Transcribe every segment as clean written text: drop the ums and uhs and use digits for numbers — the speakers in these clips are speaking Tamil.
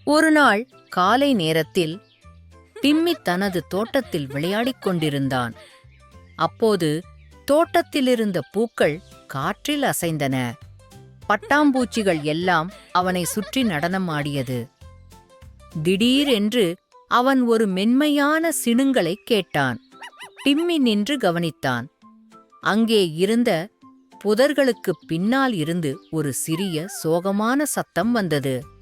ஒருநாள் காலை நேரத்தில் டிம்மி தனது தோட்டத்தில் விளையாடிக் கொண்டிருந்தான். அப்போது தோட்டத்திலிருந்த பூக்கள் காற்றில் அசைந்தன. பட்டாம்பூச்சிகள் எல்லாம் அவனை சுற்றி நடனமாடியது. திடீரென்று அவன் ஒரு மென்மையான சிணுங்கலைக் கேட்டான். டிம்மி நின்று கவனித்தான். அங்கே இருந்த புதர்களுக்குப் பின்னால் இருந்து ஒரு சிறிய சோகமான சத்தம் வந்தது.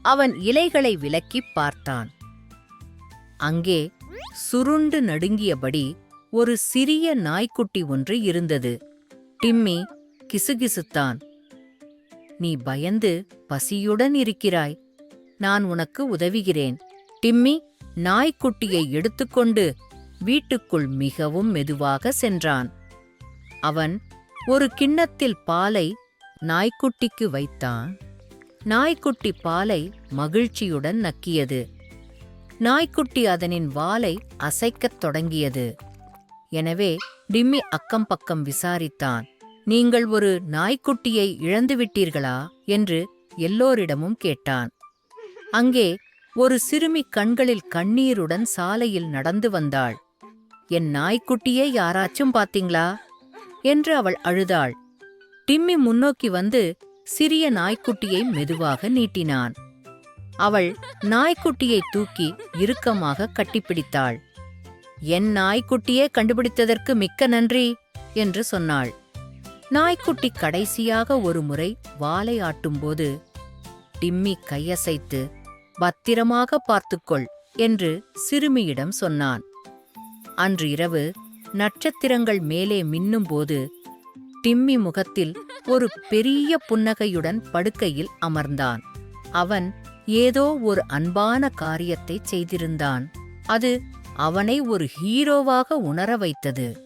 அவன் இலைகளை விலக்கிப் பார்த்தான். அங்கே சுருண்டு நடுங்கியபடி ஒரு சிறிய நாய்க்குட்டி ஒன்று இருந்தது. டிம்மி கிசுகிசுத்தான். "நீ பயந்து பசியுடன் இருக்கிறாய். நான் உனக்கு உதவுகிறேன்." டிம்மி நாய்க்குட்டியை எடுத்துக்கொண்டு வீட்டுக்குள் மிகவும் மெதுவாக சென்றான். அவன் ஒரு கிண்ணத்தில் பாலை நாய்க்குட்டிக்கு வைத்தான். நாய்க்குட்டி பாலை மகிழ்ச்சியுடன் நக்கியது. நாய்க்குட்டி அதனின் வாலை அசைக்கத் தொடங்கியது. எனவே டிம்மி அக்கம் பக்கம் விசாரித்தான். "நீங்கள் ஒரு நாய்க்குட்டியை இழந்துவிட்டீர்களா?" என்று எல்லோரிடமும் கேட்டான். அங்கே ஒரு சிறுமி கண்களில் கண்ணீருடன் சாலையில் நடந்து வந்தாள். "என் நாய்க்குட்டியை யாராச்சும் பாத்தீங்களா?" என்று அவள் அழுதாள். டிம்மி முன்னோக்கி வந்து சிறிய நாய்க்குட்டியை மெதுவாக நீட்டினான். அவள் நாய்க்குட்டியை தூக்கி இறுக்கமாக கட்டிப்பிடித்தாள். "என் நாய்க்குட்டியே கண்டுபிடித்ததற்கு மிக்க நன்றி" என்று சொன்னாள். நாய்க்குட்டி கடைசியாக ஒரு முறை வாலை ஆட்டும்போது டிம்மி கையசைத்து "பத்திரமாக பார்த்துக்கொள்" என்று சிறுமியிடம் சொன்னான். அன்று இரவு நட்சத்திரங்கள் மேலே மின்னும்போது டிம்மி முகத்தில் ஒரு பெரிய புன்னகையுடன் படுக்கையில் அமர்ந்தான். அவன் ஏதோ ஒரு அன்பான காரியத்தைச் செய்திருந்தான். அது அவனை ஒரு ஹீரோவாக உணர வைத்தது.